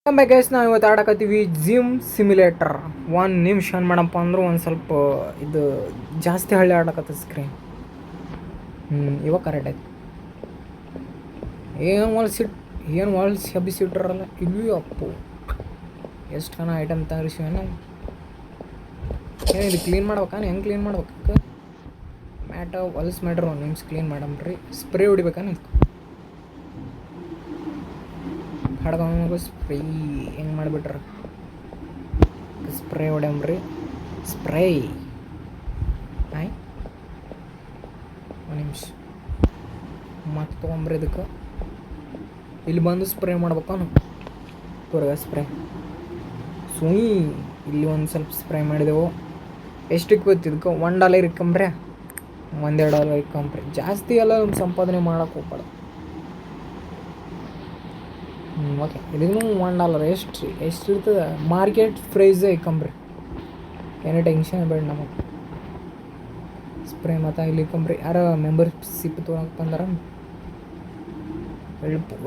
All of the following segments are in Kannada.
ಗೈಸ್ ನಾವು ಇವತ್ತು ಆಡಕತ್ತೀವಿ ಜಿಮ್ ಸಿಮ್ಯುಲೇಟರ್. ಒಂದು ನಿಮಿಷ ಏನು ಮಾಡಪ್ಪ ಅಂದ್ರೆ ಒಂದು ಸ್ವಲ್ಪ ಇದು ಜಾಸ್ತಿ ಹಳ್ಳಿ ಆಡಕತ್ತ ಸ್ಕ್ರೀನ್. ಇವಾಗ ಕರೆಕ್ಟ್ ಆಯ್ತು. ಏನು ಹೊಲ್ಸಿ ಹಬ್ಬಿಸಿಟ್ರಲ್ಲ ಇಲ್ಲಿ ಅಪ್ಪು. ಎಷ್ಟು ಕಣ ಐಟಮ್ ತರಿಸಿವೇನು. ಇದು ಕ್ಲೀನ್ ಮಾಡ್ಬೇಕಾ? ಹೆಂಗೆ ಕ್ಲೀನ್ ಮಾಡ್ಬೇಕು? ಹೊಲ್ಸ್ ಮಾಡ್ರಿ ಒಂದು ನಿಮಿಷ ಕ್ಲೀನ್ ಮಾಡಮ್ರಿ. ಸ್ಪ್ರೇ ಹೊಡಿಬೇಕಾ? ಹಡ್ಕೊಂಬ ಸ್ಪ್ರೇ ಹೆಂಗೆ ಮಾಡಿಬಿಟ್ರ. ಸ್ಪ್ರೇ ಹೊಡ್ಯಮ್ರಿ. ಸ್ಪ್ರೇ ಆಯ್ ಒಂದು ನಿಮಿಷ ಮತ್ತೆ ತೊಗೊಂಬ್ರಿ. ಇದಕ್ಕೆ ಇಲ್ಲಿ ಬಂದು ಸ್ಪ್ರೇ ಮಾಡ್ಬೇಕಾನು ತೋರ್ಗ ಸ್ಪ್ರೇ ಸುಯಿ. ಇಲ್ಲಿ ಒಂದು ಸ್ವಲ್ಪ ಸ್ಪ್ರೇ ಮಾಡಿದೆವು. ಎಷ್ಟಕ್ಕೆ ಗೊತ್ತಿದ್ಕೊ $1 ಇಕ್ಕಂಬ್ರೆ, $1-2 ಇಕ್ಕಂಬ್ರಿ. ಜಾಸ್ತಿ ಎಲ್ಲ ಒಂದು ಸಂಪಾದನೆ ಮಾಡೋಕೆ ಹೋಗ್ಬಾರ್ದು. ಓಕೆ, ಇದನ್ನು $1 ಎಷ್ಟು ಇರ್ತದೆ ಮಾರ್ಕೆಟ್ ಪ್ರೈಸೇ ಇಕ್ಕಂಬ್ರಿ. ಏನೋ ಟೆನ್ಷನ್ ಬೇಡ ನಮಗೆ. ಸ್ಪ್ರೇ ಮತ್ತು ಇಲ್ಲಿ ಇಕ್ಕಂಬ್ರಿ. ಯಾರೋ ಮೆಂಬರ್ಶಿಪ್ ತೊಗೊಳಕ್ಕೆ ಬಂದಾರ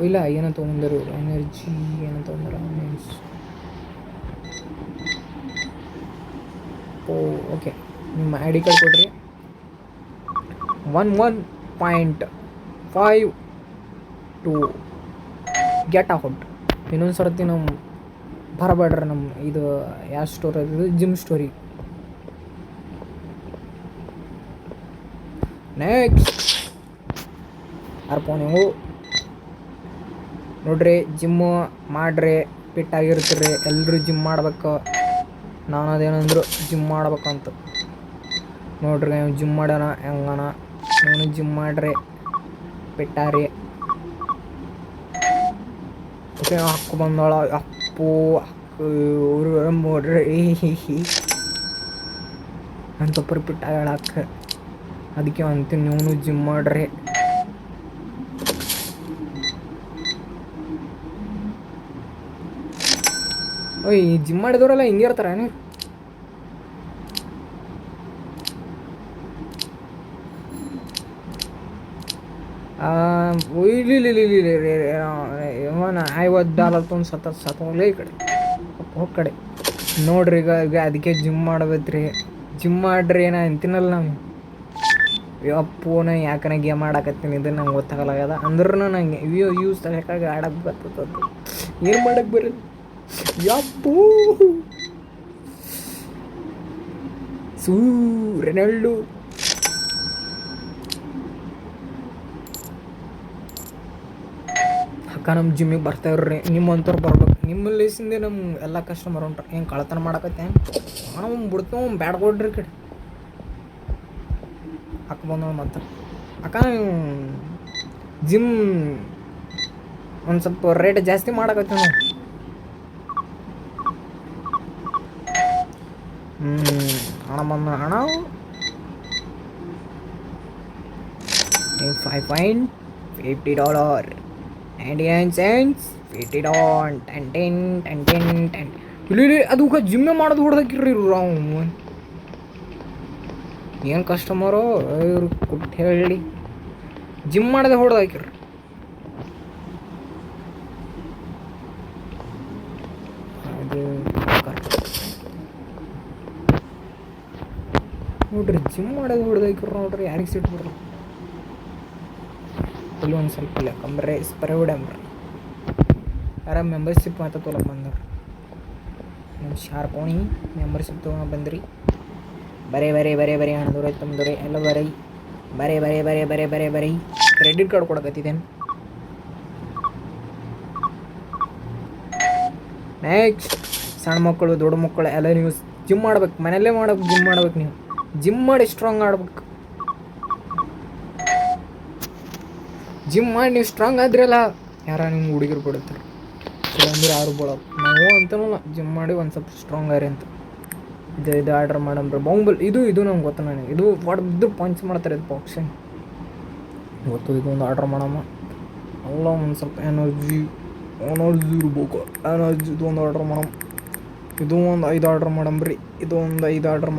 ಇಲ್ಲ ಏನೋ ತೊಗೊಂಡರು. ಎನರ್ಜಿ ಏನೋ ತೊಗೊಂಡಾರ. ಓಕೆ, ನಿಮ್ಮ ಐ ಡಿ ಕಾರ್ಡ್ ಕೊಡ್ರಿ. 11.5 ಟು ಗೆಟ್ ಔಟ್. ಇನ್ನೊಂದು ಸರ್ತಿ ನಮ್ಮ ಬರಬೇಡ್ರಿ. ನಮ್ಮ ಇದು ಯಾವ ಸ್ಟೋರ್ ಅದು? Gym story. ನೆಕ್ಸ್ಟ್ ಅರ್ಪ ನೀವು ನೋಡ್ರಿ, ಜಿಮ್ಮು ಮಾಡ್ರಿ, ಫಿಟ್ ಆಗಿರ್ತೀರಿ. ಎಲ್ಲರೂ ಜಿಮ್ ಮಾಡ್ಬೇಕು. ನಾನು ಅದೇನಂದ್ರು ಜಿಮ್ ಮಾಡ್ಬೇಕಂತ ನೋಡ್ರಿ. ನೀವು ಜಿಮ್ ಮಾಡೋಣ ಹೆಂಗಣ. ನೀವು ಜಿಮ್ ಮಾಡ್ರಿ, ಫಿಟ್ಟಾರಿ. ಓಕೆ, ಹಕ್ಕು ಬಂದೋಳ. ಅಪ್ಪು ನೋಡ್ರಿ ಅಂತ ಪರ್ಫೆಕ್ಟ್ ಹೇಳಕ್ಕೆ. ಅದಕ್ಕೆ ಅಂತೀನಿ ನೀವು ಜಿಮ್ ಮಾಡ್ರಿ. ಓಯ್, ಜಿಮ್ ಮಾಡಿದವರೆಲ್ಲ ಹಿಂಗೆ ಇರ್ತಾರೆ ಏನು? $50 ತೊಗೊಂಡು ಸತ್ತೋಗ್ಲೇ ಈ ಕಡೆ ಹೋಗಿ ಕಡೆ ನೋಡ್ರಿ. ಈಗ ಅದಕ್ಕೆ ಜಿಮ್ ಮಾಡ್ಬೇಕ್ರಿ. ಜಿಮ್ ಮಾಡ್ರಿ ಏನೋ ಅಂತೀನಲ್ಲ ನಾವು. ಅಪ್ಪೂನ ಯಾಕನ ಗೇಮ್ ಆಡಕತ್ತೀನಿ, ಇದು ನಂಗೆ ಗೊತ್ತಾಗಲಾಗ್ಯದ. ಅಂದ್ರೂ ನಂಗೆ ಯೂಸ್ ತಗೋಕ್ಕಾಗಿ ಆಡಕ್ಕೆ ಬರ್ತದ. ಏನು ಮಾಡಕ್ಕೆ ಬರೋದು ಯಪ್ಪೂ. ರೆನಾಲ್ಡೋ ಅಕ್ಕ ನಮ್ಮ ಜಿಮ್ಮಿಗೆ ಬರ್ತಾವ್ರಿ. ನಿಮ್ಮಂಥವ್ರು ಬರ್ಬೇಕು. ನಿಮ್ಮ ಲೇಸಿಂದ ನಮ್ಮ ಎಲ್ಲ ಕಸ್ಟಮರ್ ಹೊಂಟ್ರಿ. ಏನು ಕಳ್ಳತನ ಮಾಡಕತ್ತೆ ನಾವು ಬಿಡ್ತೇವೆ. ಬ್ಯಾಡ್ ಕೊಡ್ರಿ ಕಡೆ ಅಕ್ಕ ಬಂದವ. ಮತ್ತು ಅಕ್ಕ ಜಿಮ್ ಒಂದು ಸ್ವಲ್ಪ ರೇಟ್ ಜಾಸ್ತಿ ಮಾಡಕತ್ತೀವಿ ನಾವು. ಹಣ ಬಂದ ಹಣ $5.50 $0.99 $50 ಇಲ್ಲಿ ಅದು ಜಿಮ್ಮೆ ಮಾಡೋದು ಹೊಡೆದಾಕಿರ್ರಿ ಇವ್ರು. ಏನು ಕಸ್ಟಮರು ಇವ್ರು ಕೊಟ್ಟು ಹೇಳಿ ಜಿಮ್ ಮಾಡದೆ ಹೊಡೆದಾಕಿರ್ರಿ. ನೋಡ್ರಿ, ಜಿಮ್ ಮಾಡೋದು ಹೊಡೆದಾಕಿರು ನೋಡ್ರಿ. ಯಾರಿಗೆ ಸಿಟ್ಟು ಬಿಡ್ರಿ. ಇಲ್ಲಿ ಒಂದು ಸ್ವಲ್ಪ ಇಲ್ಲ ಕಂಬ್ರೆ ಸ್ಪ್ರೇ ಹೊಡ್ಯಮ್ರಿ. ಯಾರ ಮೆಂಬರ್ಶಿಪ್ ಮಾತ್ರ ತೊಗೊಳಕ್ಕೆ ಬಂದ್ರಿ. ನಿಮ್ಮ ಶಾರ್ಪೋಣಿ ಮೆಂಬರ್ಶಿಪ್ ತೊಗೊಂಡು ಬಂದ್ರಿ. ಬರೇ ಹಣದವ್ರೆ ತುಂಬದವ್ರೆ ಎಲ್ಲ ಬರೀ ಕ್ರೆಡಿಟ್ ಕಾರ್ಡ್ ಕೊಡಕತ್ತಿದ್ದೇನೆ. ನೆಕ್ಸ್ಟ್ ಸಣ್ಣ ಮಕ್ಕಳು ದೊಡ್ಡ ಮಕ್ಕಳು ಎಲ್ಲ ನೀವು ಜಿಮ್ ಮಾಡ್ಬೇಕು. ಮನೆಯಲ್ಲೇ ಮಾಡ್ಬೇಕು. ಜಿಮ್ ಮಾಡ್ಬೇಕು. ನೀವು ಜಿಮ್ ಮಾಡಿ ಸ್ಟ್ರಾಂಗ್ ಆಡ್ಬೇಕು. ಜಿಮ್ ಮಾಡಿ ನೀವು ಸ್ಟ್ರಾಂಗ್ ಆದ್ರಲ್ಲ ಯಾರ ನಿಮ್ಮ ಹುಡುಗಿರು ಬಿಡುತ್ತಾರೆ. ಇಲ್ಲಾಂದ್ರೆ ಯಾರು ಬಿಡೋದು. ನಾವು ಅಂತನಲ್ಲ ಜಿಮ್ ಮಾಡಿ ಒಂದು ಸ್ವಲ್ಪ ಸ್ಟ್ರಾಂಗ್ ಆರಿ ಅಂತ. ಇದು ಆರ್ಡ್ರ್ ಮಾಡಂಬ್ರಿ. ಬಾಂಬಲ್ ಇದು ನಮ್ಗೆ ಗೊತ್ತ. ನನಗೆ ಇದು ಹೊಡೆದು ಪಂಚ್ ಮಾಡ್ತಾರೆ. ಇದು ಬಾಕ್ಸಿಂಗ್ ಗೊತ್ತು. ಇದೊಂದು ಆರ್ಡ್ರ್ ಮಾಡಮ್ಮ. ಎಲ್ಲ ಒಂದು ಸ್ವಲ್ಪ ಎನರ್ಜಿ ಇರ್ಬೇಕು. ಇದು ಒಂದು ಆರ್ಡ್ರ್ ಮಾಡಮ್ಮ. ಇದು ಒಂದು 5 ಆರ್ಡ್ರ್ ಮಾಡಂಬ್ರಿ. ಇದು ಒಂದು 5 order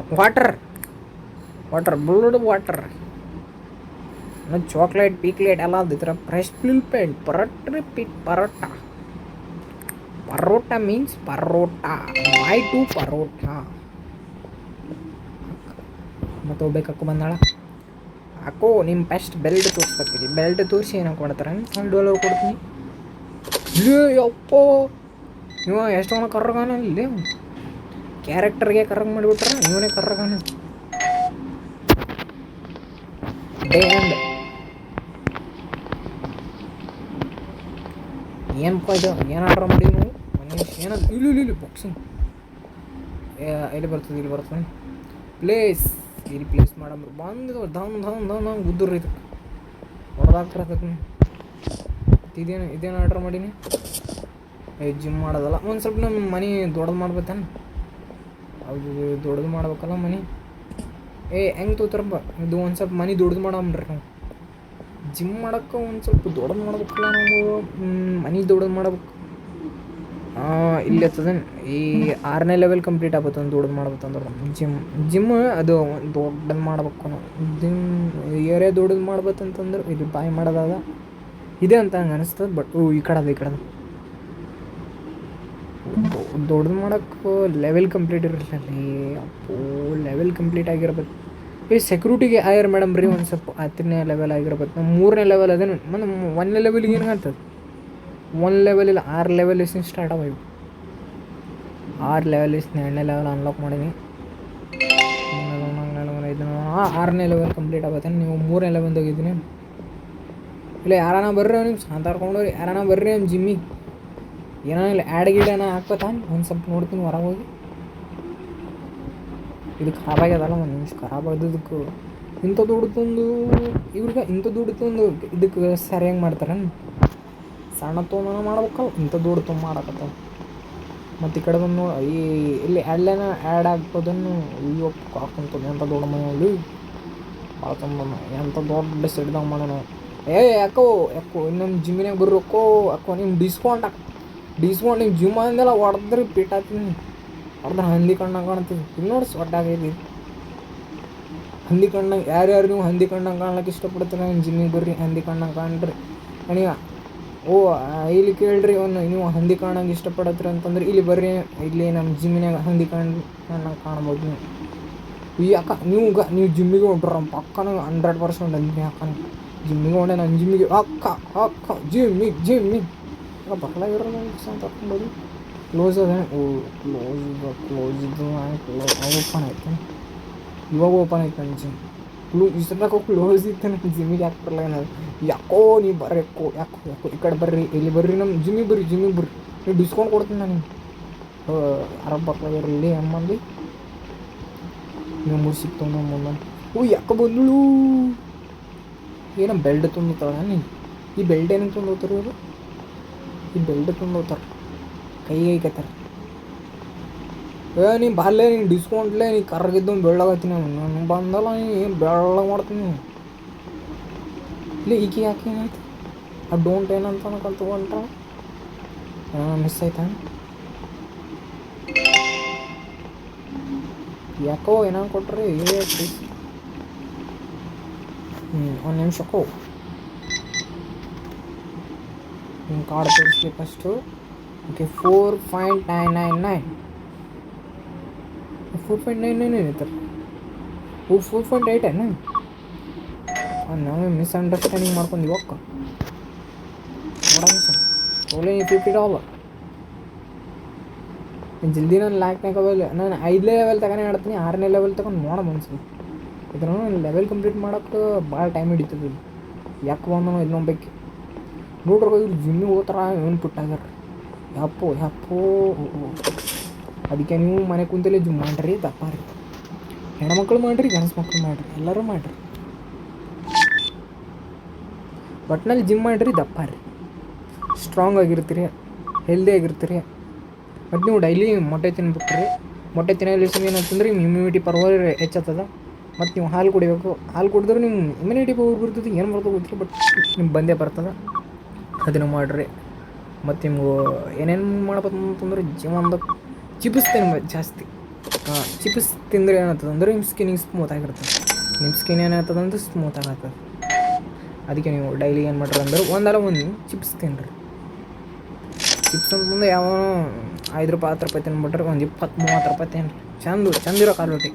water blood water chocolate ಪೀಕ್ಲೇಟ್ ಎಲ್ಲ ಅದು. ಈ ಥರ ಫ್ರೆಶ್ ಮಿಲ್ಕ್ ಪೇಂಟ್ parotta. Parotta means parotta, by two parotta. ಮತ್ತು ಹೋಗ್ಬೇಕು ಬಂದಾಳ. ಅಕ್ಕೋ ನಿಮ್ಮ ಫಸ್ಟ್ ಬೆಲ್ಟ್ ತೋರಿಸ್ಬೇಕಿದೆ. ಬೆಲ್ಟ್ ತೋರಿಸಿ ಏನಕ್ಕೆ ಕೊಡ್ತಾರೆ $1 ಕೊಡ್ತೀನಿ. ಇಲ್ಲೇ ಅಪ್ಪೋ ನೀವು ಎಷ್ಟೊಂದು ಕರ್ರಗಾನ ಇಲ್ಲಿ ಕ್ಯಾರೆಕ್ಟರ್ಗೆ ಕರ್ರಗ್ ಮಾಡಿಬಿಟ್ರ. ಇವನೇ ಕರ್ರಗಾನ. Day end. ಏನಪ್ಪ ಇದು ಏನು ಆರ್ಡ್ರ್ ಮಾಡಿ ನೀವು ಮನುಷ್ಯ ಏನದು? ಇಲ್ಲಿ ಬಾಕ್ಸಿಂಗ್ ಇಲ್ಲಿ ಬರ್ತದೆ ಪ್ಲೇಸ್. ಇಲ್ಲಿ ಪ್ಲೇಸ್ ಮಾಡಂಬ್ರು ಬಂದು ದಮ್ ಗುದ್ದುರ್ರಿ ಇದಕ್ಕೆ ಹೊಡೆದಾಕ್ರತಕ್ಕೆ. ಇದೇನು ಆರ್ಡ್ರ್ ಮಾಡೀನಿ. ಜಿಮ್ ಮಾಡೋದಲ್ಲ, ಒಂದು ಸ್ವಲ್ಪ ನಮ್ಮ ಮನೆ ದೊಡ್ಡದು ಮಾಡ್ಬೇಕೇನು? ಹೌದು ದೊಡ್ಡದು ಮಾಡ್ಬೇಕಲ್ಲ ಮನೆ. ಹೆಂಗೆ ತೋತಾರಪ್ಪ ಇದು? ಒಂದು ಸ್ವಲ್ಪ ಮನೆ ದೊಡ್ಡದು ಮಾಡಮ್ರಿ ನಾವು. ಜಿಮ್ ಮಾಡೋಕ್ಕೆ ಒಂದು ಸ್ವಲ್ಪ ದೊಡ್ಡದು ಮಾಡ್ಬೇಕಲ್ಲ ನಾವು. ಮನೆ ದೊಡ್ಡದು ಮಾಡ್ಬೇಕು. ಇಲ್ಲಿ ಹತ್ತದ ಈ 6ನೇ ಲೆವೆಲ್ ಕಂಪ್ಲೀಟ್ ಆಗ್ಬೋದು ಒಂದು ದೊಡ್ಡದು ಮಾಡ್ಬೇಕಂದ್ರೆ ಜಿಮ್ ಅದು ದೊಡ್ಡದು ಮಾಡ್ಬೇಕು ನಾವು. ಏರಿಯಾ ದೊಡ್ಡದು ಮಾಡ್ಬೇಕಂತಂದ್ರೆ ಇದು ಬಾಯ್ ಮಾಡೋದಾದ ಇದೆ ಅಂತ ಹಂಗೆ ಅನಿಸ್ತದೆ. ಬಟ್ ಈ ಕಡೆ ದೊಡ್ಡದು ಮಾಡೋಕ್ಕೆ ಲೆವೆಲ್ ಕಂಪ್ಲೀಟ್ ಇರಲಿಲ್ಲ ಅಲ್ಲಿ. ಅಪ್ಪೋ ಲೆವೆಲ್ ಕಂಪ್ಲೀಟ್ ಆಗಿರ್ಬೇಕು. ಈ ಸೆಕ್ಯೂರಿಟಿಗೆ ಆಯರ್ ಮೇಡಮ್ ರೀ ಒಂದು ಸ್ವಲ್ಪ 10ನೇ ಲೆವೆಲ್ ಆಗಿರ್ಬೇಕು. ನಮ್ಮ 3ನೇ ಲೆವೆಲ್ ಅದೇನು ಮತ್ತು 1ನೇ ಲೆವೆಲ್ಗೆ ಏನು ಆಗ್ತದೆ? 1 ಲೆವೆಲ್ ಇಲ್ಲ 6 ಲೆವೆಲ್ ಸ್ಟಾರ್ಟ್ ಆಗೋಯ್ತು. 6 ಲೆವೆಲ್ 2ನೇ ಲೆವೆಲ್ ಅನ್ಲಾಕ್ ಮಾಡೀನಿ. 6ನೇ ಲೆವೆಲ್ ಕಂಪ್ಲೀಟ್ ಆಗುತ್ತೆ. ನೀವು 3ನೇ ಲೆವೆಲ್ದಾಗ ಇದ್ದೀನಿ. ಇಲ್ಲ ಯಾರಾನ ಬರ್ರಿ ನೀವು ಸಾಂತಾರ್ಕೊಂಡ್ರಿ, ಯಾರಾನ ಬರ್ರಿ ನಮ್ಮ ಜಿಮ್ಮಿಗೆ. ಏನೋ ಇಲ್ಲ ಆ್ಯಡ್ ಗಿಡನ ಹಾಕ್ಬೇತಾನೆ ಒಂದು ಸ್ವಲ್ಪ ನೋಡ್ತೀನಿ ಹೊರಗೆ ಹೋಗಿ. ಇದು ಖರಾಬ್ ಆಗ್ಯದಲ್ಲ ಒಂದು ನಿಮಿಷ. ಖರಾಬ್ ಆಗೋದಕ್ಕೆ ಇಂಥ ದುಡ್ಡು ಇವ್ರಿಗೆ ಇಂಥ ದುಡ್ಡು ಇದಕ್ಕೆ ಸರಿಯಾಗಿ ಮಾಡ್ತಾರೆ. ಸಣ್ಣ ತೊಗೊಂಡು ಮಾಡ್ಬೇಕಲ್ಲ, ಇಂಥ ದುಡ್ಡು ತುಂಬ ಮಾಡಕತ್ತಾವ. ಮತ್ತು ಈ ಕಡೆ ಬಂದು ನೋಡಿ ಇಲ್ಲಿ ಅಲ್ಲೇನ ಆ್ಯಡ್ ಆಗ್ಬೋದನ್ನು. ಅಯ್ಯೋ ಕಾಕೊಂತದ್ದು ಎಂಥ ದೊಡ್ಡ ಮನೆಯಲ್ಲಿ ಭಾಳ ತುಂಬ ಎಂಥ ದೊಡ್ಡ ಸಿಡ್ದಂಗೆ ಮಾಡೋಣ. ಯಾಕೋ ಇನ್ನೊಂದು ಜಿಮ್ಮಿನಾಗ ಬರ್ರಿ ಅಕ್ಕೋ ನಿಮ್ಮ ಡಿಸ್ಕೌಂಟ್ ನಿಮ್ಮ ಜಿಮ್ ಅಂದೆಲ್ಲ ಹೊಡೆದ್ರಿ ಪೀಟ್ ಹಾಕ್ತೀನಿ. ಹೊಡೆದ್ರೆ ಹಂದಿ ಕಣ್ಣಂಗೆ ಕಾಣ್ತೀವಿ. ಇಲ್ಲಿ ನೋಡಿ ಸೊಡ್ಡ ಆಗೈತಿ ಹಂದಿ ಕಣ್ಣಂಗೆ. ಯಾರ್ಯಾರು ನೀವು ಹಂದಿ ಕಣ್ಣಂಗೆ ಕಾಣ್ಲಿಕ್ಕೆ ಇಷ್ಟಪಡ್ತೀರ ನಿಮ್ಮ ಜಿಮ್ಮಿಗೆ ಬರ್ರಿ. ಹಂದಿ ಕಣ್ಣಂಗೆ ಕಾಣ್ರಿ ನೀವು. ಇಲ್ಲಿ ಕೇಳ್ರಿ ನೀವು ಹಂದಿ ಕಾಣಂಗೆ ಇಷ್ಟಪಡತ್ರಿ ಅಂತಂದ್ರೆ ಇಲ್ಲಿ ಬರ್ರಿ. ಇಲ್ಲಿ ನಮ್ಮ ಜಿಮ್ಮಿನಾಗ ಹಂದಿ ಕಣ್ಣಂಗೆ ಕಾಣ್ಬೋದು ನೀವು. ನೀವು ಜಿಮ್ಮಿಗೆ ಹೊಂಟ್ರ ಪಕ್ಕನ 100% ಅಂದಿನಿ. ಅಕ್ಕನ ಜಿಮ್ಮಿಗೆ ಹೊಂಡೆ ನನ್ನ ಜಿಮ್ಮಿಗೆ ಅಕ್ಕ ಜಿಮ್ಮಿಗೆ ಬರಲಾಗಿರೋದು ಅಂತ ಹಾಕ್ಬೋದು. ಕ್ಲೋಸ್ ಅದೇ ಕ್ಲೋಸ್ ಇದ್ದು ಓಪನ್ ಆಯ್ತು. ಇವಾಗ ಓಪನ್ ಆಯ್ತು ನನ್ನ ಜಿಮ್. ಇಷ್ಟಕ್ಕೆ ಕ್ಲೋಸ್ ಇತ್ತು ನನ್ನ ಜಿಮ್ಮಿಗೆ. ಯಾಕೆ ಬರಲ್ಲ ಏನಾದ್ರು ಯಾಕೋ ನೀವು ಯಾಕೋ ಈ ಕಡೆ ಬರ್ರಿ. ಇಲ್ಲಿ ಬರ್ರಿ ನಮ್ಮ ಜಿಮ್ಮಿಗೆ ಬರ್ರಿ. ನೀವು ಡಿಸ್ಕೌಂಟ್ ಕೊಡ್ತೀನಿ ನಾನು ನಿಮ್ಗೆ. ಅರಬ್ ಬರ್ಲಾಗಿರಲಿ ಅಮ್ಮಂದು ನೀವು 3 ಸಿಕ್ತು ಮುಂದೆ. ಯಾಕೆ ಬಂದಳು ಏನೋ ಬೆಲ್ಟ್ ತುಂಬೋತಾಳೆ ನೀನು. ಈ ಬೆಲ್ಟ್ ಏನಂತ ತುಂಬೋತಾರೆ ಇವರು? ಈ ಬೆಲ್ಟ್ ತುಂಬೋತಾರೆ ಕೈಗೆ ಐಕತ್ತಾರೆ. ನೀ ಬಾಲ್ಯ ನೀನು ಡಿಸ್ಕೌಂಟ್ಲೇ ನೀ ಕರ್ಗಿದ್ದು ಬೆಳ್ಳಗತ್ತೀನಿ. ನಾನು ಬಂದಲ್ಲ ನೀನು ಬೆಳ್ಳಗೆ ಮಾಡ್ತೀನಿ. ಇಲ್ಲ ಈಕೆ ಯಾಕೆ ಏನಾಯ್ತು? ಆ ಡೋಂಟ್ ಏನಂತ ಕಲ್ತ್ಕೊಂಡ್ರ ಏನೋ ಮಿಸ್ ಆಯ್ತಾ? ಯಾಕೋ ಏನೋ ಕೊಟ್ರಿ ಪ್ಲೀಸ್. ಒಂದು ನಿಮಿಷಕ್ಕೋ ನಿಮ್ಮ ಕಾರ್ಡ್ ತೋರಿಸ್ಲಿ ಫಸ್ಟು. ಓಕೆ 4.999 4.99 ಐತಾರೆ. 4.8 ಏನು? ನಾವು ಮಿಸ್ಅಂಡರ್ಸ್ಟ್ಯಾಂಡಿಂಗ್ ಮಾಡ್ಕೊಂಡು ಇವಕ್ಕ ನೋಡೋಣ ಸರ್. ಓನ್ಲಿ $50. ಜಲ್ದಿ ನಾನು ಲ್ಯಾಕ್ನಾಗ ನಾನು 5ನೇ ಲೆವೆಲ್ ತಗೊಂಡು ಆಡ್ತೀನಿ. 6ನೇ ಲೆವೆಲ್ ತಗೊಂಡು ನೋಡೋಣ ಅನ್ಸಲಿ. ಇದನ್ನು ಲೆವೆಲ್ ಕಂಪ್ಲೀಟ್ ಮಾಡೋಕ್ಕೆ ಭಾಳ ಟೈಮ್ ಹಿಡಿತದೆ. ಯಾಕೆ ಬಂದನು ಇದು ನೋಡ್ಬೇಕು ನೋಡ್ರಿ. ಇವ್ರು ಜಿಮ್ಮಿಗೆ ಹೋಗ್ತಾರ ಏನು ಪುಟ್ಟಾಗ್ಯಾರ. ಯಪ್ಪೋ ಅದಕ್ಕೆ ನೀವು ಮನೆ ಕುಂತಲೇ ಜಿಮ್ ಮಾಡಿರಿ. ದಪ್ಪ ರೀ ಹೆಣ್ಮಕ್ಳು ಮಾಡಿರಿ, ಗಂಡ್ಸು ಮಕ್ಳು ಮಾಡಿರಿ, ಎಲ್ಲರೂ ಮಾಡಿರಿ. ಒಟ್ಟಿನಲ್ಲಿ ಜಿಮ್ ಮಾಡಿರಿ, ದಪ್ಪ ರೀ, ಸ್ಟ್ರಾಂಗ್ ಆಗಿರ್ತೀರಿ, ಹೆಲ್ದಿ ಆಗಿರ್ತೀರಿ. ಮತ್ತು ನೀವು ಡೈಲಿ ಮೊಟ್ಟೆ ತಿನ್ಬೇಕ್ರಿ. ಮೊಟ್ಟೆ ತಿನ್ನೋದ್ರಿಂದ ಏನಂತಂದ್ರೆ ನಿಮ್ಮ ಇಮ್ಯುನಿಟಿ ಪವರ್ ಹೆಚ್ಚಾಗ್ತದ. ಮತ್ತು ನೀವು ಹಾಲು ಕುಡಿಬೇಕು. ಹಾಲು ಕುಡಿದ್ರೆ ನಿಮ್ಮ ಇಮ್ಯುನಿಟಿ ಪವರ್ ಬರ್ತದೆ. ಏನು ಬರ್ತದೆ ಗೊತ್ತಿಲ್ಲ, ಬಟ್ ನಿಮ್ಗೆ ಬಂದೇ ಬರ್ತದೆ. ಅದನ್ನು ಮಾಡಿರಿ. ಮತ್ತು ನಿಮ್ಗೆ ಏನೇನು ಮಾಡ್ಬೇಕು ಅಂತಂದ್ರೆ ಜೀವನದಾಗ ಚಿಪ್ಸ್ ತಿನ್ಬೇಕು ಜಾಸ್ತಿ. ಚಿಪ್ಸ್ ತಿಂದರೆ ಏನಾಗ್ತದೆ ಅಂದ್ರೆ ನಿಮ್ಮ ಸ್ಕಿನ್ನಿಗೆ ಸ್ಮೂತ್ ಆಗಿರ್ತದೆ. ನಿಮ್ಮ ಸ್ಕಿನ್ ಏನಾಗ್ತದೆ ಅಂದ್ರೆ ಸ್ಮೂತ್ ಆಗತ್ತದ. ಅದಕ್ಕೆ ನೀವು ಡೈಲಿ ಏನು ಮಾಡ್ರಿ ಅಂದ್ರೆ ಒಂದಲ್ಲ ಒಂದು ಚಿಪ್ಸ್ ತಿನ್ನಿರಿ. ಚಿಪ್ಸ್ ಅಂತಂದ್ರೆ ಯಾವ 5 ರೂಪಾಯಿ 10 ರೂಪಾಯಿ ತಿನ್ಬಿಟ್ರೆ ಒಂದು 20-30 ರೂಪಾಯಿ ತಿನ್ರಿ. ಚಂದಿರೋ ಕಾಲೋಟಿ.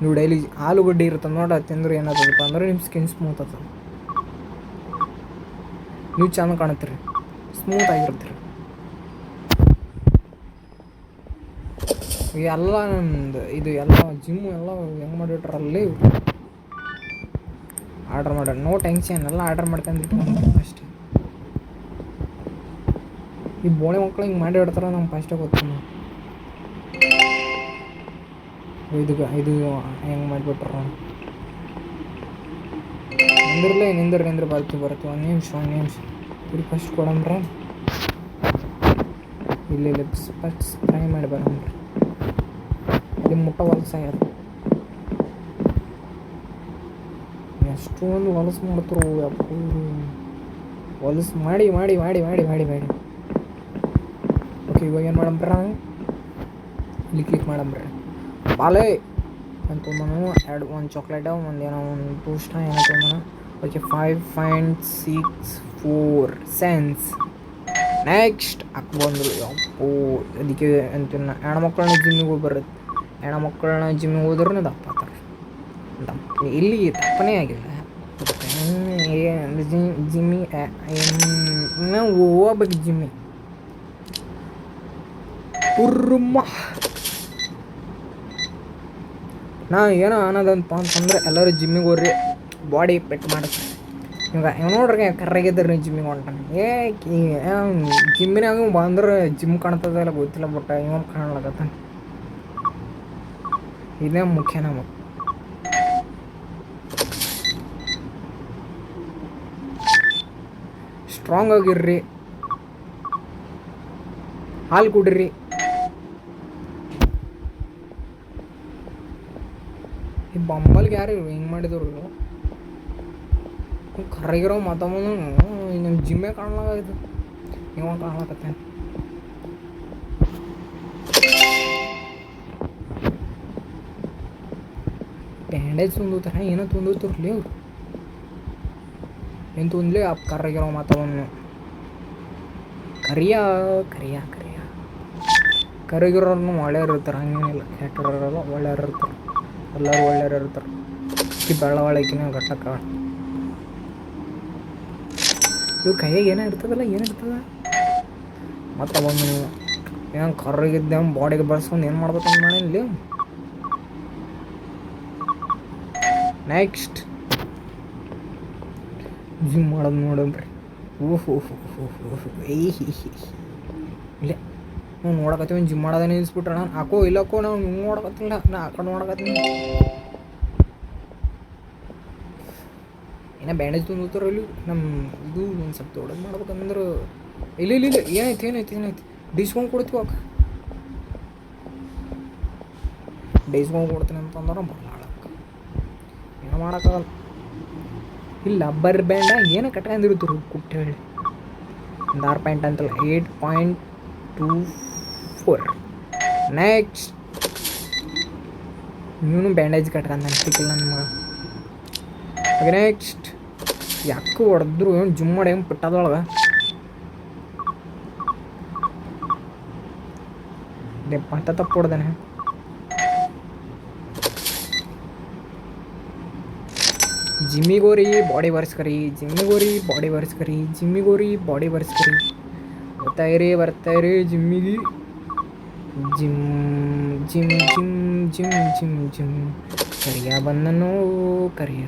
ನೀವು ಡೈಲಿ ಆಲೂಗಡ್ಡೆ ಇರುತ್ತೆ ನೋಡಿ, ಅದು ತಿಂದ್ರೆ ಏನಾಗ್ತದಪ್ಪ ಅಂದ್ರೆ ನಿಮ್ಮ ಸ್ಕಿನ್ ಸ್ಮೂತ್ ಆಗ್ತದೆ, ನೀವು ಚೆಂದ ಕಾಣುತ್ತೀರಿ, ಸ್ಮೂತ್ ಆಗಿರ್ತೀರಿ. ಎಲ್ಲ ನಮ್ದು ಇದು ಎಲ್ಲ ಜಿಮ್ಮು ಎಲ್ಲ ಹೆಂಗೆ ಮಾಡಿಟ್ರಲ್ಲಿ ಆರ್ಡ್ರ್ ಮಾಡೋಣ. ನೋ ಟೆನ್ಷನ್, ಎಲ್ಲ ಆರ್ಡ್ರ್ ಮಾಡ್ಕೊಂಡು ಅಷ್ಟೇ. ಈ ಬೋಳೆ ಮಕ್ಳು ಹಿಂಗೆ ಮಾಡಿ ಇಡ್ತಾರೆ, ನಮ್ಗೆ ಫಸ್ಟೇ ಗೊತ್ತಿಲ್ಲ. ಇದು ಹೆಂಗೆ ಮಾಡಿಬಿಟ್ರ ನಿಂದ್ರ ಬರ್ತೀವಿ ಒಂದು ನಿಮಿಷ ಇಲ್ಲಿ ಫಸ್ಟ್ ಕೊಡಂಬ್ರೆ. ಇಲ್ಲಿ ಫಸ್ಟ್ ಫ್ರೈ ಮಾಡಿ ಬರೋಣ್ರಿ. ಇಲ್ಲಿ ಮುಟ್ಟ ಹೊಲಸಾಗ್ಯದ, ಎಷ್ಟೊಂದು ಹೊಲಸು ಮಾಡ್ತರು ಅಪ್ಪು. ಹೊಲಸು ಮಾಡಿ ಓಕೆ, ಇವಾಗ ಏನು ಮಾಡಂಬ್ರ, ಇಲ್ಲಿ ಕ್ಲಿಕ್ ಮಾಡಂಬ್ರಿ. ಬಾಲೆ ಅಂತ ಒಂದು ಚಾಕ್ಲೇಟ, ಒಂದು ಟೋಸ್ಟ ಏನೋ ತೊಗೊಂಬನ. Okay, 5.64 cents. ನೆಕ್ಸ್ಟ್ ಬಂದರು ಅಪ್ಪು. ಅದಕ್ಕೆ ಅಂತ ಹೆಣ್ಮಕ್ಳನ್ನ ಜಿಮ್ಮಿಗೆ ಹೋಗಿ ಬರುತ್ತೆ. ಹೆಣ್ಮಕ್ಳನ್ನ ಜಿಮ್ಮಿಗೆ ಹೋದ್ರೂ ದಪ್ಪ ಆತಾರೆ. ಇಲ್ಲಿ ದಪ್ಪನೇ ಆಗಿಲ್ಲ ಜಿಮ್ಮಿ. ನಾವು ಹೋಗ್ಬೇಕು ಜಿಮ್ಮಿ. ನಾ ಏನೋ ಅನ್ನೋದಂತ ಅಂತಂದ್ರೆ ಎಲ್ಲರೂ ಜಿಮ್ಮಿಗೆ ಹೋಗ್ರಿ, ಬಾಡಿ ಪೆಟ್ ಮಾಡುತ್ತೆ. ಇವಾಗ ನೋಡ್ರಿ ಕರ್ರಾಗಿದ್ರಿ ಜಿಮ್ಮಿಗೆ ಹೊಂಟಾನೆ. ಜಿಮ್ಮಿನಾಗ ಬಂದ್ರೆ ಜಿಮ್ ಕಾಣ್ತದಲ್ಲ ಗೊತ್ತಿಲ್ಲ, ಬಟ್ ಇವ ಕಾಣ್ಲಾಗತ್ತ. ಇದೇ ಮುಖ್ಯ ನಮಗೆ. ಸ್ಟ್ರಾಂಗ್ ಆಗಿರ್ರಿ, ಹಾಲು ಕುಡ್ರಿ. ಈ ಬಂಬಲ್ಗೆ ಯಾರು ಹಿಂಗೆ ಮಾಡಿದವ್ರು ಕರ್ರಾಗಿರೋ ಮಾತಾಡೋನು. ನಮ್ಮ ಜಿಮ್ಮೆ ಕಾಣ್ಲಾಗದು, ಇವ ಕಾಣ್ಲಾಕತ್ತೇನೆ. ಬ್ಯಾಂಡೇಜ್ ತುಂದುತ್ತಾರ, ಏನೋ ತುಂದುತ್ತಿರ್ಲಿ ಅವ್ರು. ಏನು ತುಂದ್ಲಿ ಆ ಕರ್ರಾಗಿರೋ ಮಾತಾಡೋನು. ಕರಿಗಿರೋರ್ನು ಒಳ್ಳೆಯವ್ರು ಇರ್ತಾರೆ, ಹಂಗೇನಿಲ್ಲ. ಕೆಟ್ಟವ್ರಲ್ಲ, ಒಳ್ಳೆಯವ್ರು ಇರ್ತಾರೆ. ಎಲ್ಲರೂ ಒಳ್ಳೆಯವ್ರು ಇರ್ತಾರೆ. ಈ ಬೆಳ್ಳವಾಳಕಿನ ಗಟ್ಟಕ್ಕ ಇವು ಕೈಯಾಗ ಏನಿರ್ತದಲ್ಲ, ಏನಿರ್ತದ ಮತ್ತು ಒಂದು ಏನು ಕರ್ರಾಗಿದ್ದೆ ಬಾಡಿಗೆ ಬಳಸ್ಕೊಂಡು ಏನು ಮಾಡ್ಬೇಕಂತ ಮಾಡಿಲ್ಲ. ನೆಕ್ಸ್ಟ್ ಜಿಮ್ ಮಾಡೋದು ನೋಡಂಬ್ರಿ. ಇಲ್ಲ ನಾವು ನೋಡಕತ್ತೀವಿ, ಜಿಮ್ ಮಾಡೋದೇ ನಿಲ್ಲಿಸ್ಬಿಟ್ರೆ ನಾನು ಹಾಕೋ ಇಲ್ಲಕ್ಕೋ ನಾವು ಹಿಂಗೆ ನೋಡಕತ್ತಿಲ್ಲ, ನಾ ಆ ಕಡೆ ನೋಡಕತ್ತೀನಿ. ಏನೋ ಬ್ಯಾಂಡೇಜ್ ತುಂಬ್ತಾರ ಇಲ್ಲಿ. ನಮ್ಮ ಇದು ಒಂದು ಸ್ವಲ್ಪ ದೊಡ್ಡದು ಮಾಡ್ಬೇಕಂದ್ರೆ ಇಲ್ಲ ಏನಾಯ್ತು ಡಿಸ್ಕೌಂಟ್ ಕೊಡ್ತೀವಿ. ಅಕ್ಕ ಡಿಸ್ಕೌಂಟ್ ಕೊಡ್ತೀನಿ ಅಂತಂದ್ರೆ ಬರಲಾಳಕ್ಕೆ ಏನೋ ಮಾಡೋಕ್ಕಾಗಲ್ಲ. ಇಲ್ಲ ರಬ್ಬರ್ ಬ್ಯಾಂಡ ಏನೋ ಕಟ್ಕೊಂಡಿರ್ತಾರೆ ಕುಟ್ಟಿ ಹೇಳಿ. ಒಂದು 6 ಪಾಯಿಂಟ್ ಅಂತಲ್ಲ, 8.24. ನೆಕ್ಸ್ಟ್ ಇವನು ಬ್ಯಾಂಡೇಜ್ ಕಟ್ಕೊಂಡ ಸಿಕ್ಕಿಲ್ಲ ನನ್ನ ಮಗ. ಹಾಗೆ ನೆಕ್ಸ್ಟ್ ಯಾಕೆ ಹೊಡೆದ್ರು ಏನು ಜಿಮ್ ಮಾಡಿ ಹೆಂಗೆ ಬಿಟ್ಟದೊಳಗೆ ಪಂಟ ತಪ್ಪು ಹೊಡ್ದೇನೆ. ಜಿಮ್ಮಿಗೋರಿ ಬಾಡಿ ಬರ್ಸ್ಕರಿ, ಬರ್ತಾಯಿರಿ ಜಿಮ್ಮಿಗೆ. ಜಿಮ್ ಕರಿಯ ಬಂದನು, ಕರಿಯ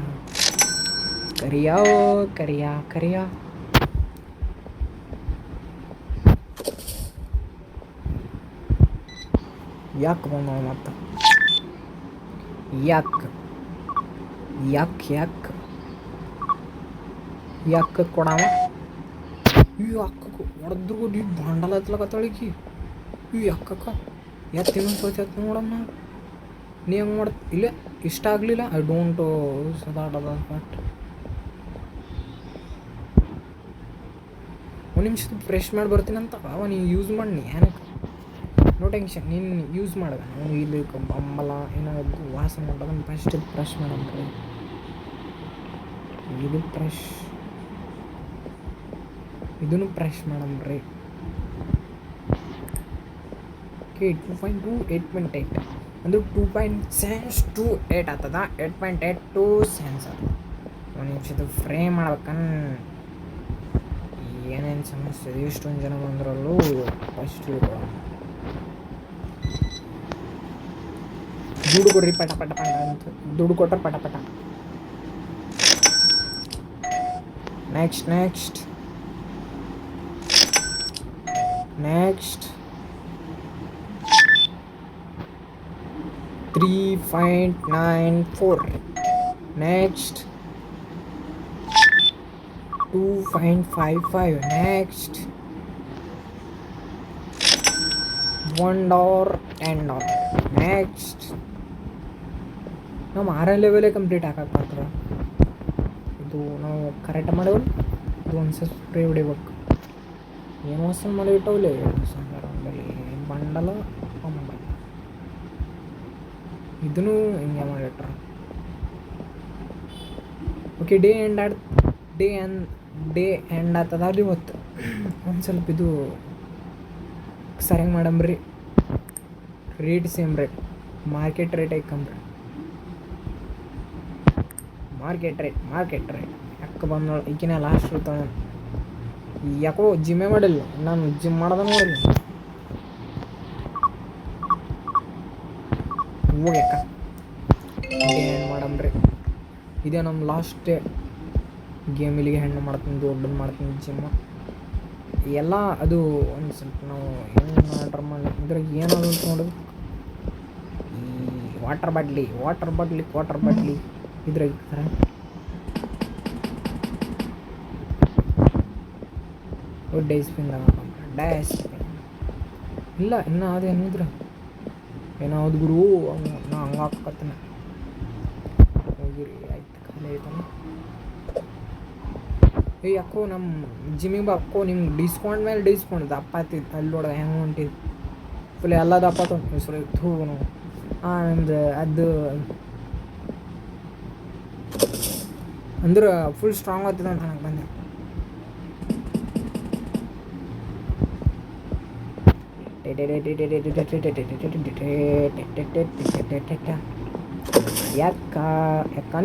ಯಾಕೆ ಬಂದವ ಮತ್ತು ಯಾಕೆ ಕೊಡವ ಈ ಅಕ್ಕಕ್ಕೆ ಹೊಡೆದ್ರು ನೀವು ಬಾಂಡಲ ಹತ್ಲಕತ್ತಳಿಕಿ. ಈ ಅಕ್ಕಕ್ಕ ಇನ್ನೊಂದು ಸೋಚತ್ ನೋಡಮ್ಮ. ನೀ ಹೆಂಗೆ ಇಲ್ಲ ಇಷ್ಟ ಆಗಲಿಲ್ಲ. ಐ ಡೋಂಟ್ ಸದಾಡದ ಬಟ್ ಒಂದು ನಿಮಿಷದ ಫ್ರೆಶ್ ಮಾಡಿ ಬರ್ತೀನಿ ಅಂತ ಅವ ನೀವು ಯೂಸ್ ಮಾಡಿ ಏನಕ್ಕೆ ನೋ ಟೆನ್ಷನ್. ನೀನು ಯೂಸ್ ಮಾಡಿದೆ ಅವನು ಇಲ್ಲಿ ಬಂಬಲ ಏನಾದ್ರು ವಾಸನೆ ಮಾಡೋದನ್ನು ಫಸ್ಟ್ ಫ್ರೆಶ್ ಮಾಡಂಬ್ರಿ. ಇದನ್ನು ಫ್ರೆಶ್ ಮಾಡಂಬ್ರಿ. 2.2 8.8 ಅಂದ್ರೆ 2.7 ಆಗ್ತದ. 8.82 ಸೆನ್ಸ್ ಅದು. ಒಂದು ನಿಮಿಷದ ಫ್ರೇಮ್ ಮಾಡ್ಬೇಕನ್ ಏನೇನು ಸಮಸ್ಯೆ ಇದೆ. ಇಷ್ಟೊಂದು ಜನ ಬಂದ್ರಲ್ಲೂ ಫಸ್ಟ್ ದುಡ್ಡು ಕೊಡ್ರಿ ಪಟ ಪಟ ಪಟ ಅಂತ. ದುಡ್ಡು ಕೊಟ್ರೆ ಪಟ ಪಟ. ನೆಕ್ಸ್ಟ್ 3.94. ನೆಕ್ಸ್ಟ್ 2.55. ನೆಕ್ಸ್ಟ್ $1 $10. ನೆಕ್ಸ್ಟ್ ನಮ್ಮ 6ನೇ ಲೆವೆಲೇ ಕಂಪ್ಲೀಟ್ ಹಾಕಕ್ಕೆ ಇದು ನಾವು ಕರೆಕ್ಟ್ ಮಾಡೇವಲ್ಲ. ಇದು ಒಂದು ಸ್ಪ್ರೇ ಹೊಡಿಬೇಕು. ಏನೋ ಹೊಸ ಮಳೆ ಇಟ್ಟವಲ್ಲೇ ಬಂಡಲ ಅಂಬಲ್ ಇದನ್ನು ಹಿಂಗೆ ಮಾಡಿಟ್ರ. ಓಕೆ, ಡೇ ಎಂಡ್ ಆಗ್ತದ ಅಲ್ಲಿ ಇವತ್ತು. ಒಂದು ಸ್ವಲ್ಪ ಇದು ಸರಿಯಾಗಿ ಮಾಡಂಬ್ರಿ. Rate same rate, market rate ಐಕಂಬ್ರಿ. ಮಾರ್ಕೆಟ್ ರೇಟ್ ಯಾಕೆ ಬಂದೋಳು ಈಗಿನ ಲಾಸ್ಟ್ ಇರ್ತಾಳೆ. ಯಾಕೋ ಜಿಮ್ಮೇ ಮಾಡಿಲ್ಲ ನಾನು. ಜಿಮ್ ಮಾಡೋದ ನೋಡಿಲ್ಲ. ಹೋಗ್ಯಾಕ ಏನು ಮಾಡಮ್ರಿ. ಇದೇ ನಮ್ಮ ಲಾಸ್ಟ್ ಡೇ. ಗೇಮ್ ಇಲ್ಲಿಗೆ ಹೆಣ್ಣು ಮಾಡ್ತೀನಿ, ದೊಡ್ಡದು ಮಾಡ್ತೀನಿ ಜಿಮ್ಮ ಎಲ್ಲ. ಅದು ಒಂದು ಸ್ವಲ್ಪ ನಾವು ಹೆಂಗೆ ಆರ್ಡ್ರ್ ಮಾಡಿ ಇದ್ರಾಗ ಏನಾದ್ರು ನೋಡೋದು. ಈ ವಾಟರ್ ಬಾಟ್ಲಿ ಇದ್ರಾಗ ಇರ್ತಾರೆ. ಡೈಸ್ಪಿನ್ ಇಲ್ಲ ಇನ್ನೂ ಅದು ಏನಿದ್ರೆ ಏನಾವ್ದು ಗುರು ನಾ ಹಂಗೆ ಹಾಕತ್ತೀನಿ. ಹೋಗಿರಿ ಆಯ್ತು, ಖಾಲಿ ಆಯ್ತಾನ. ಯಾಕೋ ನಮ್ಮ ಜಿಮ್ಮಿಗೆ ಬಾಕೋ ನಿಮ್ಗೆ ಡಿಸ್ಕೌಂಟ್ ಮೇಲೆ ಡಿಸ್ಕೌಂಟ್ ದಪ್ಪ ಆತಿತ್ತು. ಅಲ್ಲಿ ನೋಡ ಹೆಂಗೆ ಹೊಂಟಿದ್ದು ಫುಲ್ ಎಲ್ಲ ದಪ್ಪ ಹೆಸರು ಇತ್ತು. ನಿಮ್ದು ಅದು ಅಂದ್ರೆ ಫುಲ್ ಸ್ಟ್ರಾಂಗ್ ಆಗ್ತದೆ ಅಂತ ನನಗೆ ಬಂದೆ. ಯಾಕ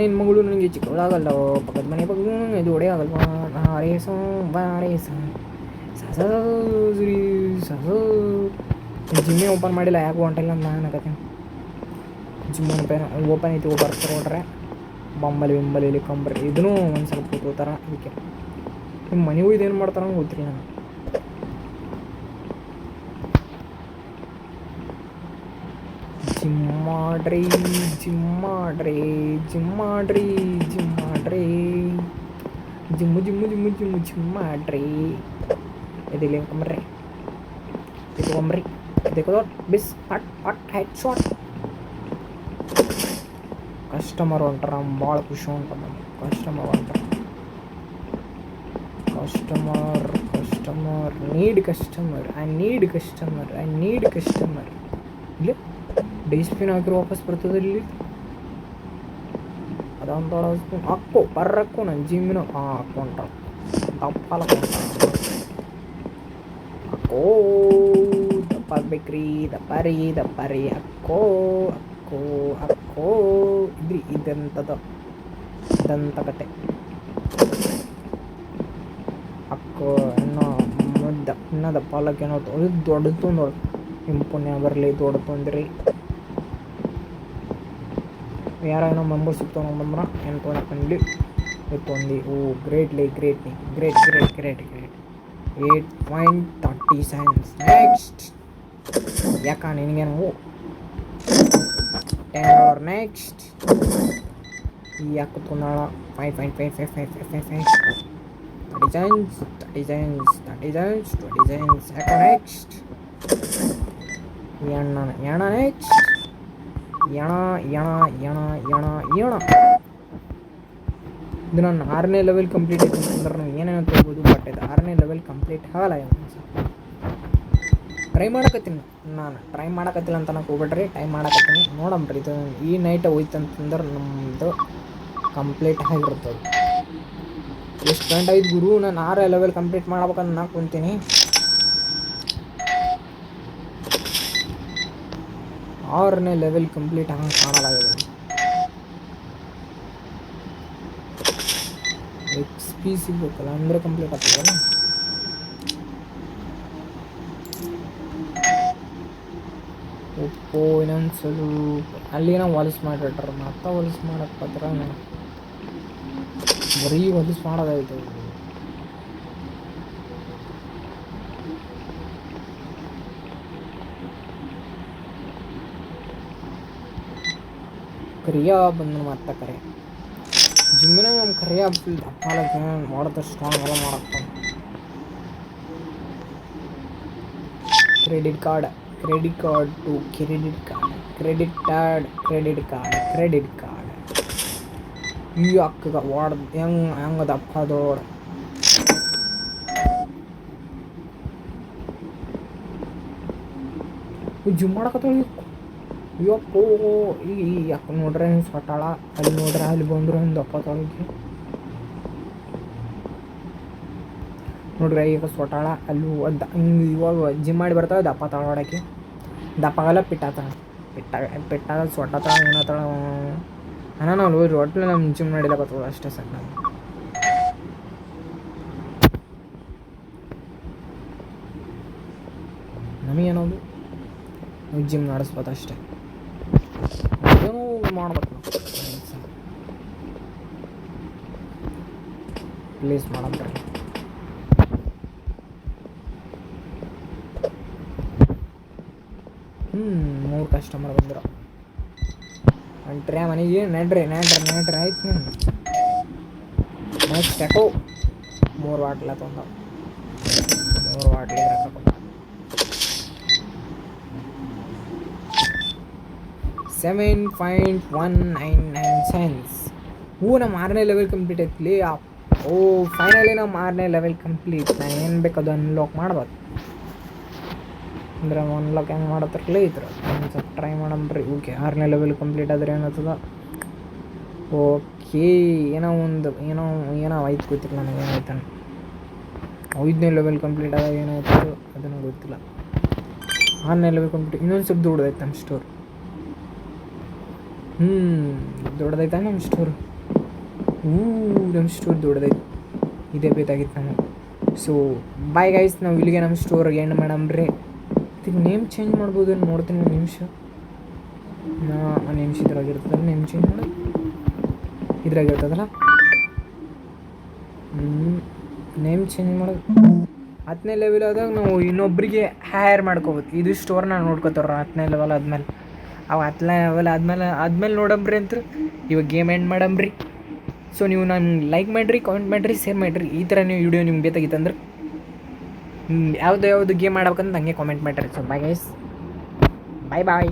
ನಿನ್ನ ಮಗಳು ನನಗೆ ಚಿಕ್ಕವಳಾಗಲ್ಲ, ಪಕ್ಕದ ಮನೆ ಬಗ್ಗೆ ಇದು ಹೊಡೆ ಆಗಲ್ವಾ. ಜಿಮ್ಮೆ ಓಪನ್ ಮಾಡಿಲ್ಲ, ಯಾಕೆ ಹೊಂಟಿಲ್ಲ ಅಂತ ನಾನು ಅನ್ನಕತ್ತೀನಿ. ಜಿಮ್ ಓಪನ್ ಐತಿ, ಬರ್ತಾರೆ ನೋಡ್ರೆ ಬಂಬಲಿ ಕಂಬ್ರಿ. ಇದನ್ನೂ ಒಂದು ಸ್ವಲ್ಪ ಕೂತಾರ. ಅದಕ್ಕೆ ನಿಮ್ಮ ಮನೆಗೂ ಇದೇನು ಮಾಡ್ತಾರ ಗೊತ್ತಿಲ್ಲ ನಾನು. ಜಿಮ್ ಮಾಡ್ರಿ ಜಿಮ್ ಮಾಡ್ರಿ. ಇದಿಲ್ಲ ಕಂಬ್ರಿ, ಇಟ್ಕೊಂಬ್ರಿ. ಇದಕ್ಕೆ ಬಿಸ್ ಪಟ್ ಹೆಡ್ ಶಾಟ್. ಕಸ್ಟಮರ್ ಹೊಂಟಾರ, ಭಾಳ ಖುಷಿ ಉಂಟ ನಮಗೆ. ಕಸ್ಟಮರ್ ಹೊಂಟಾರ. I need customer. ಇಲ್ಲಿ ಡೈಸ್ಪಿನ್ ಹಾಕಿರೋ ವಾಪಸ್ ಬರ್ತದೆ. ಇಲ್ಲಿ ಅದೊಂದು ಹಾಕೋ ಬರ್ರಕ್ಕೋ ನನ್ನ ಜಿಮ್ಮಿನ ಹಾಕೊಂಡ್ರ ದಪ್ಪ ಹಾಕೋ ದಪ್ಪ ಆಗ್ಬೇಕ್ರಿ. ದಪ್ಪ ರೀ ಅಕ್ಕೋ ಇದ್ರಿ. ಇದಂತ ಕತೆ ಅಕ್ಕೋ ಇನ್ನೂ ದಪ್ಪ ಅಲ್ಲಕ್ಕೇನೋ ದೊಡ್ಡದು ನೋಡಿ. ನಿಮ್ಮ ಪುಣ್ಯ ಬರಲಿ, ದೊಡ್ಡ ತೊಂದ್ರಿ. ಯಾರೋ ಮೆಂಬರ್ಸ್ ಸಿಗ್ತಾವೆ ನಮ್ಮಂದ್ರೆ ಏನು ತೊಗೊಂಡು ತೊಂದು. Great 8.30 cents. ನೆಕ್ಸ್ಟ್ ಯಾಕ ನಿನಗೇನು $10. ನೆಕ್ಸ್ಟ್ ಯಾಕೆ ತೊಂದಾಳ 5.55 30 cents. ಯಾಕ ನೆಕ್ಸ್ಟ್ ಎಣ ನೆಕ್ಸ್ಟ್ ಎಣ. ಇದು ನನ್ನ 6ನೇ ಲೆವೆಲ್ ಕಂಪ್ಲೀಟ್ ಐತೆ ಅಂತಂದ್ರೆ ನಾವು ಏನೇನೋ ತೊಗೋಬೋದು. ಬಟ್ ಇದು 6ನೇ ಲೆವೆಲ್ ಕಂಪ್ಲೀಟ್ ಆಗಲ್ಲ. ಟ್ರೈ ಮಾಡಕತ್ತಿಲ್ಲ ಅಂತ ನಾವು ಹೋಗ್ಬಿಟ್ರಿ. ಟ್ರೈ ಮಾಡಕತ್ತೀನಿ ನೋಡಂಬ್ರಿ. ಇದು ಈ ನೈಟ್ ಹೋಯ್ತಂತಂದ್ರೆ ನಮ್ಮದು ಕಂಪ್ಲೀಟ್ ಆಗಿರ್ತದೆ. ಎಷ್ಟು ಗಂಟೆ ಆಯ್ತು ಗುರು? ನಾನು 6 ಲೆವೆಲ್ ಕಂಪ್ಲೀಟ್ ಮಾಡ್ಬೇಕಂತ ನಾ ಕುಂತೀನಿ. 6ನೇ ಲೆವೆಲ್ ಕಂಪ್ಲೀಟ್ ಹಂಗೆ ಕಾಣಲಾಗಿದೆ. ಎಕ್ಸ್ ಪಿ ಸಿಗ್ಬೇಕಲ್ಲ ಅಂದರೆ ಕಂಪ್ಲೀಟ್ ಆಗ್ತದಲ್ಲ. ಒಪ್ಪೋ ಇನ್ನೊಂದು ಸ್ವಲ್ಪ ಅಲ್ಲಿನ ಹೊಲಸು ಮಾಡಿಟ್ರ ಮತ್ತೆ ಹೊಲಸು ಮಾಡಕ್ಕೆ ಪತ್ರ ಬರೀ ಹೊಲಸು ಮಾಡೋದಾಯ್ತು. ಕರಿಯ ಬಂದು ಮತ್ತೆ ಕರೆ ಜಿಮ್ಮಿನ ನಮ್ಮ ಕರಿಯ ಫುಲ್ ದಪ್ಪಾಲಕ್ಕೆ ಮಾಡಿದ್ರೆ ಸ್ಟ್ರಾಂಗ್ ಎಲ್ಲ ಮಾಡಕ್ಕೆ. Credit card to credit card ಈ ಅಕ್ಕಗ ವಾಡ್ ಹೆಂಗೆ ದಪ್ಪದೋಡ ಜಿಮ್ ಮಾಡಕತ್ತೇಳಿ. ಅಯ್ಯಪ್ಪೋ ಈ ಅಕ್ಕ ನೋಡ್ರೆ ಹಿಂಗೆ ಸೊಟ್ಟಾಳ, ಅಲ್ಲಿ ನೋಡ್ರೆ ಅಲ್ಲಿ ಬಂದ್ರು ಹಿಂಗೆ ದಪ್ಪದೊಳಗೆ ನೋಡ್ರಿ ಈಗ ಸೊಟ್ಟಾಳ ಅಲ್ಲಿ ಹಿಂಗೆ ಇವಾಗ ಜಿಮ್ ಮಾಡಿ ಬರ್ತಾಳೆ ದಪ್ಪ ತಗೊಳಕ್ಕೆ. ದಪ್ಪಾಗಲ್ಲ ಪಿಟ್ಟಾಗ ಸೊಟ್ಟತಾಳ ಏನತ್ತಾಳ ನಾವು ಹೋಗಿ ಒಟ್ಟಲ್ಲಿ ನಮ್ಮ ಜಿಮ್ ಮಾಡಿಲ್ಲ ಬರ್ತದ ಅಷ್ಟೇ ಸರ್. ನಮಗೇನೋದು ನಾವು ಜಿಮ್ ನಡೆಸ್ಬೋದು ಅಷ್ಟೇ, ಏನೋ ಮಾಡ್ಬೇಕು ಪ್ಲೀಸ್ ಮಾಡಬ್ರಿ. ಮೂರು ಕಸ್ಟಮರ್ ಬಂದರು ಅಂಟ್ರೆ ಮನೆಗೆ ನಡ್ರಿ ಆಯ್ತು. ನೆಕ್ಸ್ಟ್ ಯಾಕೋ 3 ಬಾಟ್ಲ ತೊಂದ 3 ಬಾಟ್ಲಿಗೆ ರೊಕ್ಕ ಕೊಟ್ಟ. 7.199 cents. ನಮ್ಮ 6ನೇ ಲೆವೆಲ್ ಕಂಪ್ಲೀಟ್ ಐತ್ಲಿ. ಫೈನಲಿ ನಮ್ಮ 6ನೇ ಲೆವೆಲ್ ಕಂಪ್ಲೀಟ್. ನಾನು ಏನು ಬೇಕು ಅದು ಅನ್ಲಾಕ್ ಮಾಡ್ಬೋದು ಅಂದ್ರೆ ಅನ್ಲಾಕ್ ಹೆಂಗೆ ಮಾಡತ್ತಿರಲೇ ಇದ್ರು. ಒಂದು ಸ್ವಲ್ಪ ಟ್ರೈ ಮಾಡಮ್ರಿ. ಓಕೆ 6ನೇ ಲೆವೆಲ್ ಕಂಪ್ಲೀಟ್ ಆದರೆ ಏನಾಗ್ತದ. ಓಕೆ ಏನೋ ಆಯ್ತು ಗೊತ್ತಿಲ್ಲ ನನಗೆ ಏನಾಯ್ತಾನೆ. 5ನೇ ಲೆವೆಲ್ ಕಂಪ್ಲೀಟ್ ಆದಾಗ ಏನಾಯ್ತು ಅದನ್ನು ಗೊತ್ತಿಲ್ಲ. 6ನೇ ಲೆವೆಲ್ ಕಂಪ್ಲೀಟ್ ಇನ್ನೊಂದು ಸ್ವಲ್ಪ ದೊಡ್ಡದೈತೆ ನಮ್ಮ ಸ್ಟೋರ್. ದೊಡ್ಡದೈತೆ ನಮ್ಮ ಸ್ಟೋರ್. ನಮ್ಮ ಸ್ಟೋರ್ ದೊಡ್ಡದೈತೆ, ಇದೇ ಬೇಕಾಗಿತ್ತು ನಮಗೆ. ಸೊ ಬಾಯ್ ಗೈಸ್, ನಾವು ಇಲ್ಲಿಗೆ ನಮ್ಮ ಸ್ಟೋರ್ಗೆ ಎಂಡ್ ಮಾಡಮ್ರಿ. ಇದಕ್ಕೆ ನೇಮ್ ಚೇಂಜ್ ಮಾಡ್ಬೋದು ನೋಡ್ತೀನಿ ಒಂದು ನಿಮಿಷ. ಇದ್ರಾಗಿರ್ತದಲ್ಲ ನೇಮ್ ಚೇಂಜ್ ಮಾಡಿ ಇದ್ರಾಗಿರ್ತದಲ್ಲ ನೇಮ್ ಚೇಂಜ್ ಮಾಡೋದು. 10ನೇ ಲೆವೆಲ್ ಆದಾಗ ನಾವು ಇನ್ನೊಬ್ಬರಿಗೆ ಹೈರ್ ಮಾಡ್ಕೋಬೋದು. ಇದು ಸ್ಟೋರ್ನ ನೋಡ್ಕೋತಾರ 10ನೇ ಲೆವೆಲ್ ಆದಮೇಲೆ. ಅವು 10ನೇ ಲೆವೆಲ್ ಆದ್ಮೇಲೆ ನೋಡಂಬ್ರಿ ಅಂತ ಇವಾಗ ಗೇಮ್ ಎಂಡ್ ಮಾಡಂಬ್ರಿ. ಸೊ ನೀವು ನಾನು ಲೈಕ್ ಮಾಡಿರಿ, ಕಾಮೆಂಟ್ ಮಾಡಿರಿ, ಶೇರ್ ಮಾಡಿರಿ. ಈ ಥರ ನೀವು ವಿಡಿಯೋ ನಿಮ್ಗೆ ಬೇಕಾಗಿತ್ತಂದ್ರೆ ಯಾವುದು ಗೇಮ್ ಆಡ್ಬೇಕಂತ ಹಂಗೆ ಕಾಮೆಂಟ್ ಮಾಡಿರಿ. ಸೊ ಬಾಯ್ ಗೈಸ್, ಬಾಯ್.